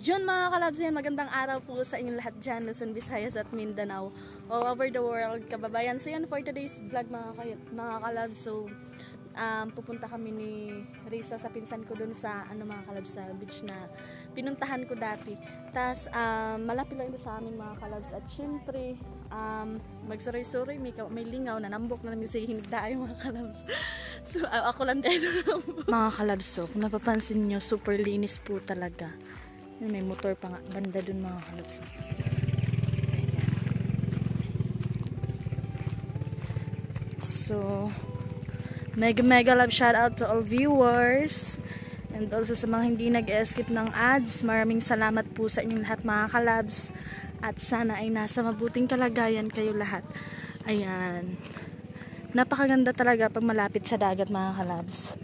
Yun mga kalabs, yan, magandang araw po sa inyong lahat dyan, Luzon, Visayas at Mindanao, all over the world, kababayan. So yan for today's vlog mga kalabs. So pupunta kami ni Risa sa pinsan ko dun sa mga kalabs, sa beach na pinuntahan ko dati. Tas malapit lang ito sa amin mga kalabs. At syempre magsuray-suray, may lingaw na nambok na namin sa hinig tayo mga kalabs. So ako lang tayo mga kalabs. So kung napapansin nyo, super linis po talaga. May motor pa nga banda dun mga kalabs. So mega love shout out to all viewers and also sa mga hindi nag-skip ng ads. Maraming salamat po sa inyong lahat mga kalabs, at sana ay nasa mabuting kalagayan kayo lahat. Ayan, napakaganda talaga pag malapit sa dagat mga kalabs.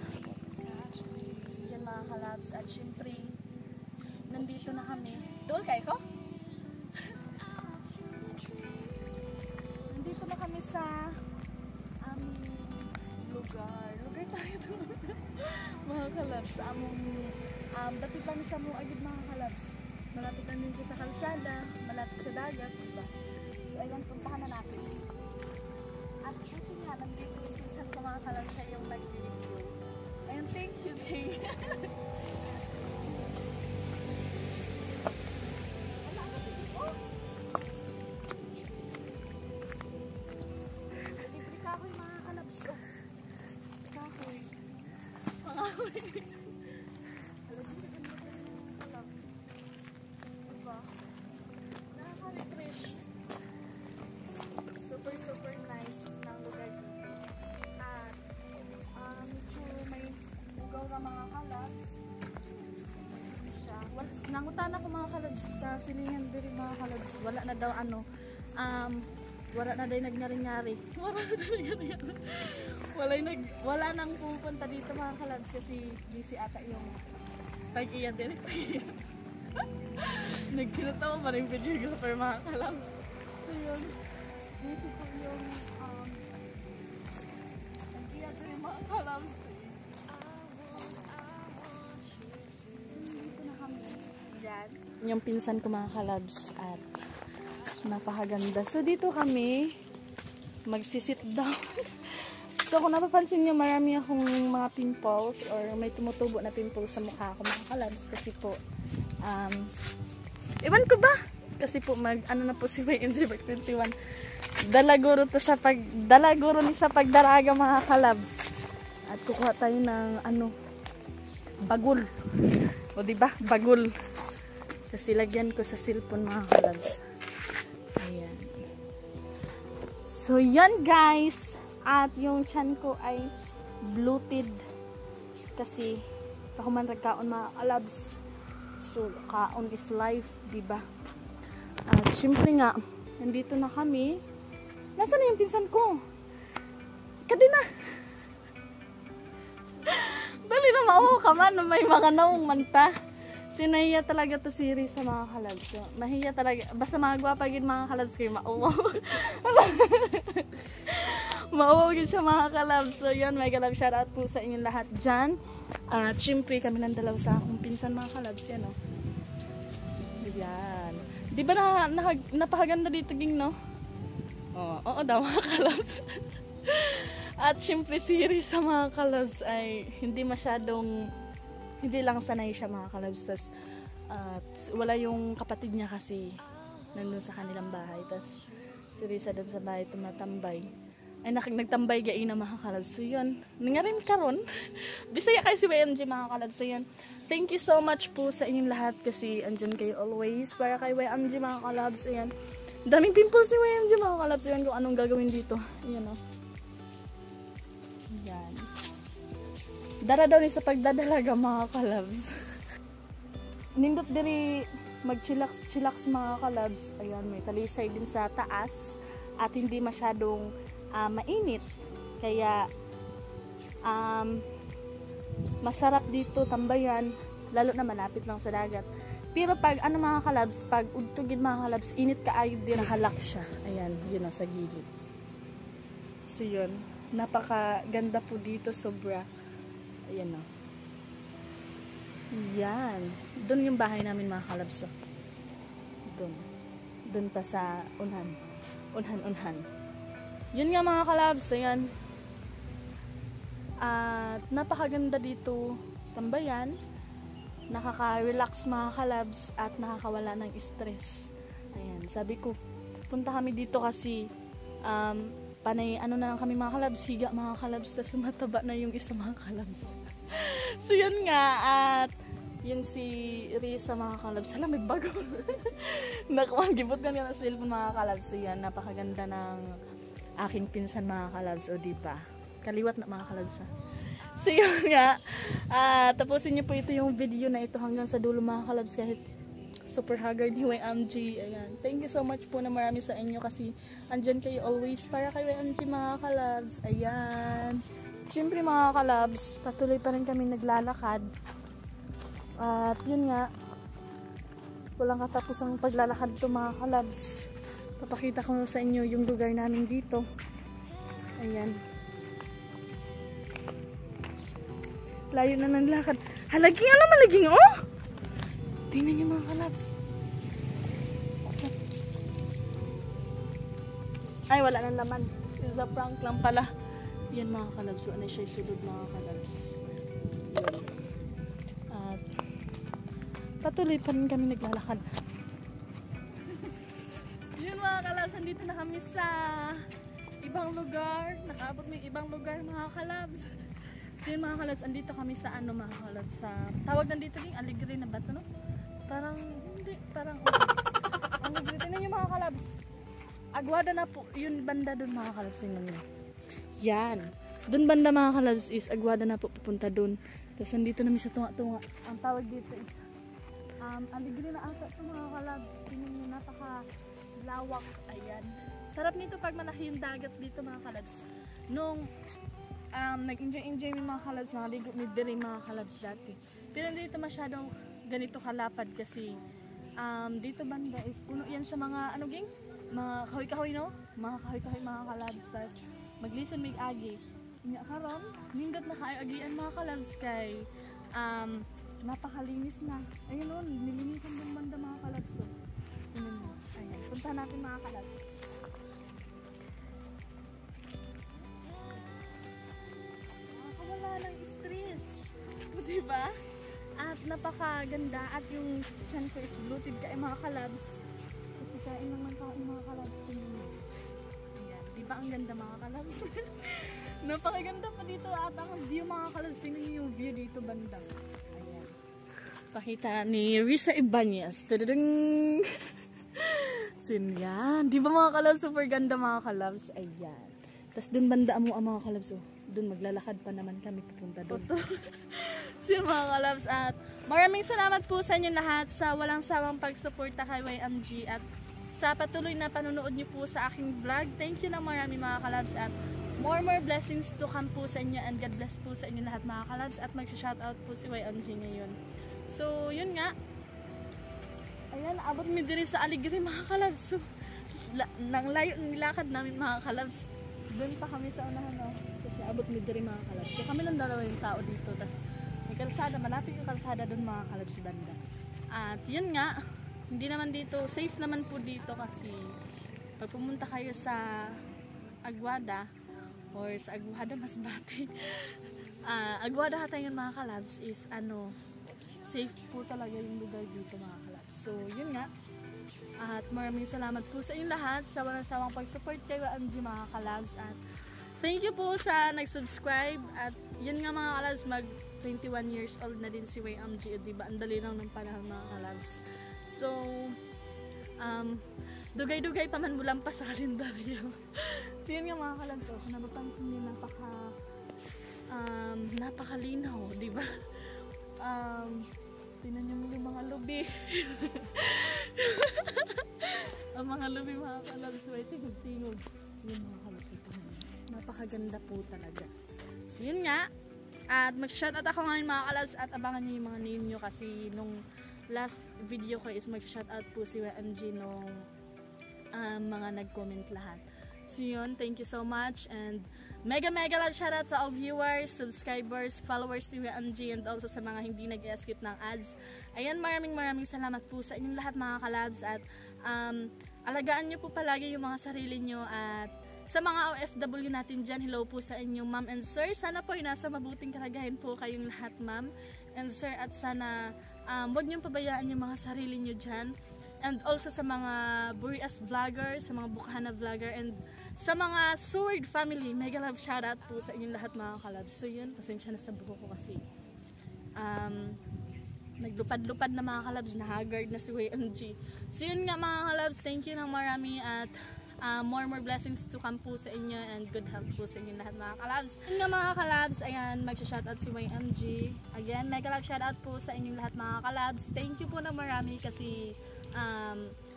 Yan mga kalabs, at syempre nandito na kami. Doon kayo ko? Nandito na kami sa lugar tayo doon. Mga kalabs, sa among dapit lang sa among agad mga kalabs. Malapit lang din sa kalsada, malapit sa dagat, diba? So ayun, puntahan na natin. At buti nga, nandito yung pinsan ko mga kalabs, siya yung nag-review. Ayun, thank you, Kay. Super nice ng lugar dito. At medyo may lugaw na mga kalabs. Nangutan ako mga kalabs sa silingan diri mga kalabs. Wala na daw wala na daw nagnyari-nyari. Wala nang pupunta dito mga kalabs kasi busy ata yung tag-iyan din. Nagkinatawa pa rin videographer mga kalabs. So yun, busy po yung tag-iyan din mga kalabs. Dito na kami. Yan. Yung pinsan ko mga kalabs at napakaganda. So dito kami magsisit down. So kung napapansin nyo, marami akong mga pimples or may tumutubo na pimples sa mukha ko mga kalabs kasi po iwan ko ba? Kasi po na po si YMG 21. Dalaguro ni sa pagdaraga mga kalabs. At kukuha tayo ng bagul. O diba? Bagul. Kasi lagyan ko sa cellphone mga kalabs. Ayan. So yan guys. At yung chan ko ay bloated. Kasi pahuman ragkaon mga kalabs. So kaon is life, diba? At syempre nga, nandito na kami. Nasaan na yung pinsan ko? Kadina. Dali na mauho ka man, may mga naong manta. Sinahiya talaga to si Risa mga kalabs. So, mahiya talaga. Basta mga gwapagin mga kalabs kayo mauho. Mauho siya mga kalabs. So yun, may kalabs shoutout po sa inyong lahat dyan. At syempre kami ng dalaw sa akong pinsan mga kalabs. Yan o. Yan. Di ba napakaganda dito ging no? Oo daw mga kalabs. At syempre si Risa mga kalabs ay hindi lang sanay siya mga kalabs. Tas, wala yung kapatid niya kasi nandun sa kanilang bahay. Tas si Risa dun sa bahay tumatambay. Ay nagtambay gain na mga kalabs. So yun, nangarin karon. Bisaya kayo si YMG mga kalabs. So yun, thank you so much po sa inyong lahat kasi andyan kayo always para kay YMG mga kalabs. Ayan, Daming pimples si YMG mga kalabs. Yan kung anong gagawin dito. Ayan o. Yan. Dara daw ni sa pagdadalaga mga kalabs. Nindot diri mag-chillax mga kalabs. Ayan, may talisay din sa taas. At hindi masyadong mainit. Kaya masarap dito tambayan. Lalo na malapit lang sa dagat. Pero pag ano mga kalabs, pag udtugin mga kalabs, init kaayo din nakalak siya. Ayan, yun o, sa gilid. So yun, napakaganda po dito, sobra. Ayan o. Yan. Doon yung bahay namin mga kalabs. Doon. Doon pa sa unhan. Unhan. Yun nga mga kalabs, ayan. At napakaganda dito tambayan. Nakaka-relax mga kalabs at nakakawala ng stress. Ayan, sabi ko, punta kami dito kasi panay ano na lang kami mga kalabs, higa mga kalabs, tapos mataba na yung isa mga kalabs. So yun nga, at yun si Risa mga kalabs, hala may bago. Nakamagibot ka nga na cellphone mga kalabs. So yan, napakaganda ng aking pinsan mga kalabs, o diba? Kaliwat na mga kalabs ha. So yun nga, tapusin niyo po ito yung video na ito hanggang sa dulo mga kalabs kahit super haggard ni YMG. Ayan. Thank you so much po na marami sa inyo kasi andyan kayo always para kay YMG mga kalabs. Ayan. Siyempre mga kalabs, patuloy pa rin kami naglalakad. At yun nga, walang katapusang paglalakad to mga kalabs. Papakita ko sa inyo yung lugar namin dito. Ayan. Layo na ng lakad. Halaging ano malaging oh! Tingnan niyo mga kalabs. Ay wala nang laman. It's a prank lang pala. Yan mga kalabs. So ano siya isulod mga kalabs. Yun. At patuloy pa rin kami naglalakad. Yun mga kalabs. Andito na kami sa ibang lugar. Nakaabot may ibang lugar mga kalabs. So yun mga kalabs, andito kami sa ano mga kalabs, sa tawag nandito din, Aligre na ba ito, no? Parang, hindi, parang Aligre, tingnan yung mga kalabs. Aguada na po, yun banda dun mga kalabs, tingnan nyo. Yan, dun banda mga kalabs is Aguada na po pupunta dun. Tapos nandito namin sa tunga-tunga, ang tawag dito is, Aligre na ata ito mga kalabs, tingnan nyo, napaka-lawak, ayan. Sarap nito pag malaki yung dagat dito mga kalabs. Nung nag-enjoy yung mga kalabs, nakaligo ni Dere mga kalabs dati. Pero hindi ito masyadong ganito kalapad kasi dito banda is puno yan sa mga ano ging? Mga kahoy-kahoy no? Mga kahoy-kahoy mga kalabs. Maglison may agi. Inya karon, nindot na kaagian mga kalabs kay napakalinis na. Ayun nun, nilinisan din banda mga kalabs. So, ayan, punta natin mga kalabs. Ng stress. Diba? At napakaganda at yung chan ko is bloated ka mga kalabs. Kasi kain naman kain mga kalabs. Ayan. Diba ang ganda mga kalabs? Napakaganda pa dito at ang view mga kalabs. Tingnan yung view dito banda. Ayan. Pakita ni Risa Ibanez. Tududung! Yan. Diba mga kalabs? Super ganda mga kalabs. Ayan. Tapos dun banda mo ang mga kalabs. Oh. Doon maglalakad pa naman kami pupunta doon. So mga kalabs, at maraming salamat po sa inyo lahat sa walang sawang pagsuporta kay YMG at sa patuloy na panonood niyo po sa aking vlog. Thank you na marami mga kalabs at more blessings to come po sa inyo and God bless po sa inyo lahat mga kalabs at mag-shoutout po si YMG ngayon. So yun nga, ayan, abot mi diri sa Aligre mga kalabs. So, nang layo nilakad namin mga kalabs. Doon pa kami sa unahan no? Kasi abot mi diri mga kalabs. So kami lang dalawa yung tao dito. Tapos may kalsada, malapit yung kalsada doon mga kalabs banda. At yun nga, hindi naman dito, safe naman po dito kasi pag pumunta kayo sa Aguada or sa Aguada Masbate, Aguada Hatayon mga kalabs is ano, safe po talaga yung lugar dito mga kalabs. So yun nga, at maraming salamat po sa inyong lahat sa walang sawang pag-support kay YMG mga kalabs. At thank you po sa nag-subscribe. At yun nga mga kalabs, mag 21 years old na din si YMG. Diba? Ang dali lang ng panahon mga kalabs. So, dugay-dugay pa man bulang pa sa kalendaryo. So yun nga mga kalabs, kung napapansin niyo napakalinaw, di ba? Tingnan niyo yung mga lubi. Ang mga lubi mga kalabs, may tingog-tingog. Yun mga kalabs, napakaganda po talaga. So yun nga, at mag-shoutout ako ngayon mga kalabs at abangan niyo yung mga name nyo kasi nung last video ko is mag-shoutout po si YMG nung mga nag-comment lahat. So yun, thank you so much and mega love shoutout to all viewers, subscribers, followers ni YMG and also sa mga hindi nag-skip ng ads. Ayan, maraming salamat po sa inyong lahat mga kalabs at alagaan nyo po palagi yung mga sarili nyo at sa mga OFW natin dyan, hello po sa inyong ma'am and sir. Sana po ay nasa mabuting kalagayan po kayong lahat ma'am and sir at sana huwag niyong pabayaan yung mga sarili nyo dyan. And also sa mga Burias vlogger, sa mga Bukana vlogger and sa mga Sword family, mega love shoutout po sa inyong lahat mga kalabs. So yun, pasensya na sa buho ko kasi naglupad-lupad na mga kalabs, na haggard na si YMG. So yun nga mga kalabs, thank you ng marami at more blessings to come po sa inyo and good health po sa inyo lahat mga kalabs. Yun nga mga kalabs, ayan, magsha-shoutout si YMG. Again, mega love shoutout po sa inyong lahat mga kalabs. Thank you po ng marami kasi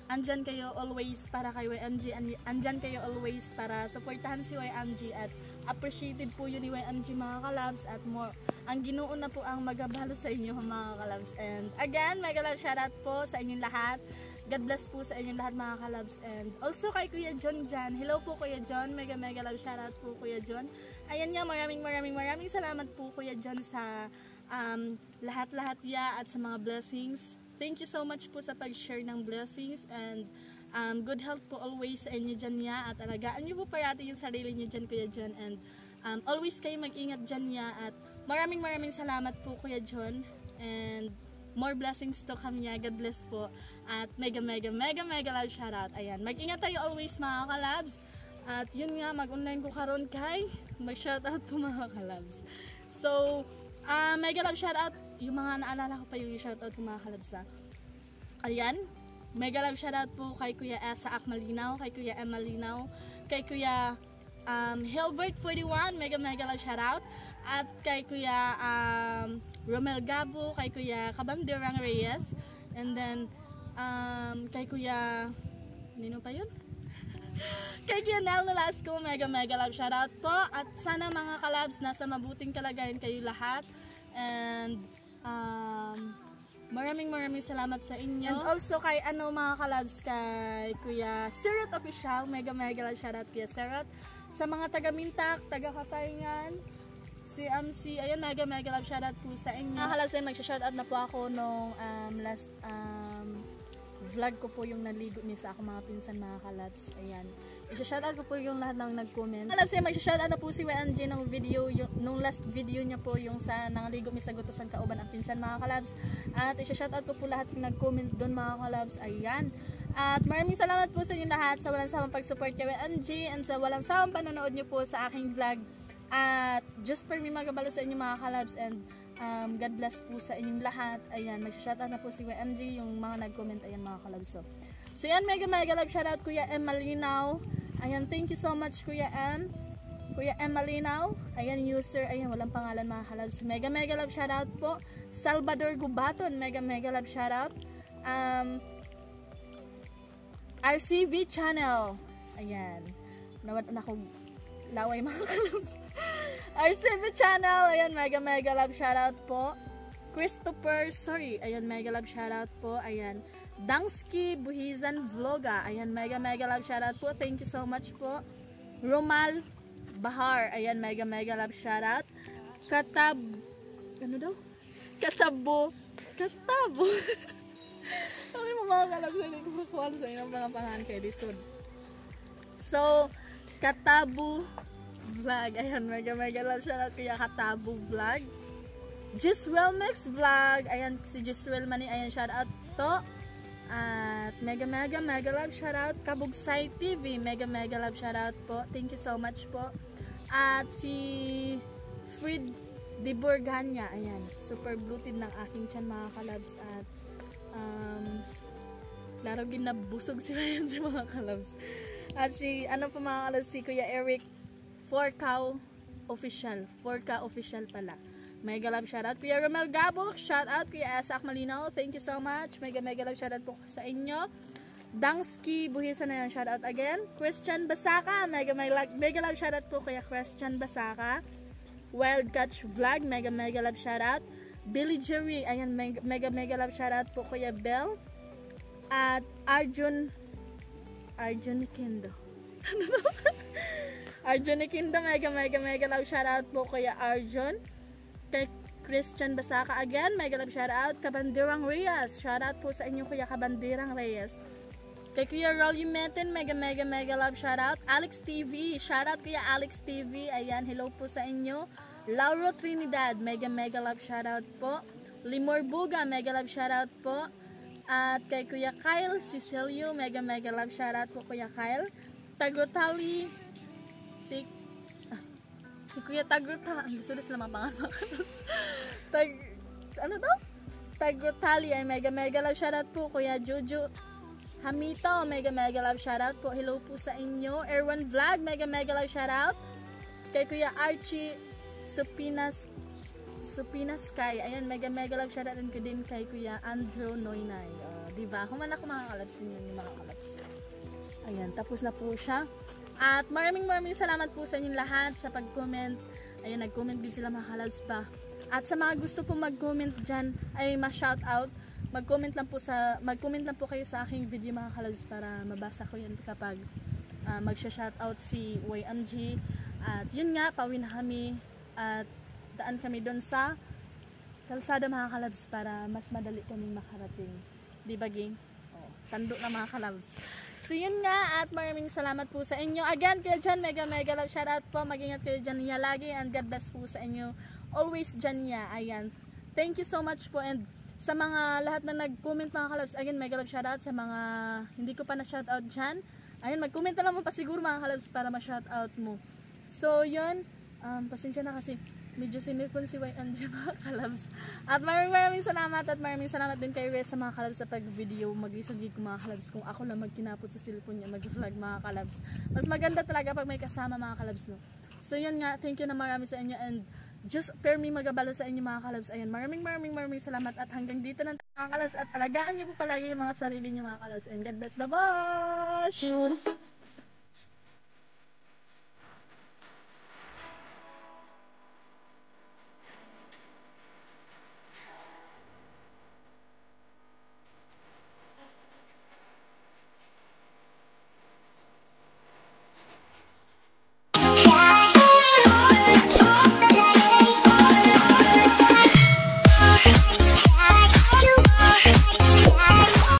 andyan kayo always para kay YMG, andyan kayo always para supportahan si YMG at appreciated po yun ni YMG mga kalabs at more, ang Ginoo na po ang magabalo sa inyo mga kalabs. And again, mega love shoutout po sa inyong lahat. God bless po sa inyong lahat mga kalabs and also kay Kuya John dyan. Hello po Kuya John, mega love shoutout po Kuya John. Ayan nga, maraming salamat po Kuya John sa lahat-lahat ya at sa mga blessings. Thank you so much po sa pag-share ng blessings and good health po always sa inyo dyan ya at alagaan nyo po parati yung sarili nyo dyan Kuya John and always kayo mag-ingat dyan ya at maraming salamat po Kuya John and more blessings to come ya. God bless po at mega love shoutout. Ayan, mag-ingat tayo always mga kalabs at yun nga, mag-online ko karon kay mag-shoutout po mga kalabs. So mega love shoutout yung mga naalala ko pa yung shoutout ng mga kalabs ha. Ayan, mega love shoutout po kay Kuya Esa Akmalinaw, kay Kuya Emalinaw, kay Kuya Hilbert 41, mega love shoutout at kay Kuya Romel Gabo, kay Kuya Kabanderang Reyes and then kay Kuya nino pa yun? Kay Kuya Nel Nolasco, mega love shoutout po at sana mga kalabs nasa mabuting kalagayan kayo lahat and maraming salamat sa inyo and also kay mga kalabs kay Kuya Serot Official, mega love shoutout Kuya Serot sa mga taga-Mintak, taga-Katayngan, si MC, ayan, mega love shoutout po sa inyo. Mga kalabs, magsha-shoutout na po ako nung last vlog ko po yung naligo niya sa ako mga pinsan mga kalabs. Ayan, isa-shoutout ko po yung lahat ng nag-comment. Kalabs, magsha-shoutout na po si YMG ng video, nung last video niya po yung sa nangaligo mi sa gutusan kauban ang pinsan mga kalabs. At isa-shoutout ko po lahat yung nag-comment doon mga kalabs. Ayan. At maraming salamat po sa inyo lahat sa walang sawang pag-support kay YMG and sa walang sawang panonood niyo po sa aking vlog. At just for me magabalo sa inyo mga kalabs and God bless po sa inyong lahat. Ayan, mag-shoutout na po si YMG yung mga nag-comment. Ayan mga kalabs. So yan, mega love shoutout Kuya M Malinaw. Ayan, thank you so much Kuya M. Kuya M Malinaw. Ayan, user. Ayan, walang pangalan mga kalabs. Mega love shoutout po. Salvador Gubaton, mega love shoutout. RCV channel. Ayan. Nawat na akong laway mga kalabs. RCV channel. Ayan, mega love shoutout po. Christopher, sorry. Ayan, mega love shoutout po. Ayan. Dangsky Buhizan Vloga. Ayan, mega love shoutout po. Thank you so much po. Romal Bahar. Ayan, mega love shoutout. Ano daw? Katabo. Sabi mo mga kalabs, hindi ko makuha sa inyo mga pangalan kay Lisod. So, Katabu Vlog. Ayan, mega love shoutout kaya Katabu Vlog. Giswell Mix Vlog. Ayan, si Giswell Mani. Ayan, shoutout to. At mega love shoutout. Kabugsay TV. Mega love shoutout po. Thank you so much po. At si Fred de Borgania. Ayan, super bloated ng aking chan mga kalabs. At Klaro ginabusog sila yun si mga kalabs. At si, ano pa mga kalabs, si Kuya Eric, 4Cow official. 4K official pala. Mega love shoutout. Kuya Romel Gabok, shoutout. Kuya Asak Malinaw, thank you so much. Mega love shoutout po sa inyo. Dangski Buhisan na yan, shoutout again. Christian Basaka, mega love shoutout po Kuya Christian Basaka. Wild Catch Vlog, mega love shoutout. Billy Jerry, ayan, mega love shoutout po Kuya Bell. At Arjun Kindo. Arjun Kindo, mega love shoutout po Kuya Arjun. Kay Christian Basaka again, mega love shoutout. Kabandirang Reyes, shoutout po sa inyo Kuya Kabandirang Reyes. Kay Kuya Rolly Meten, mega love shoutout. Alex TV, shoutout Kuya Alex TV. Ayan, hello po sa inyo. Lauro Trinidad, mega love shoutout po. Limor Buga, mega love shoutout po. At kay Kuya Kyle Cecilio, mega love shoutout po Kuya Kyle. Tagrotali, si Kuya Tagrotali, gusto na sila mapangalan. Ano to? Tagrotali ay mega love shoutout po Kuya Jojo Hamito, mega love shoutout po. Hello po sa inyo. Erwan Vlog, mega love shoutout. Kay Kuya Archie Supinas Sky. Ayan, mega love shoutout din kay Kuya Andrew Noynay. Diba? Human ako mga kalabs din yung mga kalabs. Ayan, tapos na po siya. At maraming salamat po sa inyong lahat sa pag-comment. Ayan, nag-comment din sila mga kalabs pa. At sa mga gusto po mag-comment dyan ay ma-shoutout. Mag-comment lang po kayo sa aking video mga kalabs para mabasa ko yun kapag magsha-shoutout si YMG. At yun nga, pauwi na kami at daan kami doon sa kalsada mga kalabs para mas madali kaming makarating. Di ba, gang? Oh, tando na mga kalabs. So yun nga, at maraming salamat po sa inyo. Again, kayo dyan, mega love shoutout po. Mag-ingat kayo dyan niya lagi and God bless po sa inyo. Always dyan niya. Ayan. Thank you so much po, and sa mga lahat na nag-comment mga kalabs, again, mega love shoutout. Sa mga hindi ko pa na-shoutout dyan, ayun, mag-comment na lang mo pa siguro mga kalabs para ma-shoutout mo. So, yun, pasensya na kasi medyo sinipon si YMG mga kalabs. At maraming salamat, at maraming salamat din kay Rez sa mga kalabs sa pag-video. Mag-isagig ko mga kalabs kung ako lang magkinapot sa cellphone niya, mag-vlog mga kalabs. Mas maganda talaga pag may kasama mga kalabs, no? So, yun nga, thank you na marami sa inyo, and just per me magabala sa inyo mga kalabs. Ayan, maraming salamat, at hanggang dito ng mga kalabs, at alagaan niyo po palagi yung mga sarili niyo mga kalabs, and God bless. Bye-bye!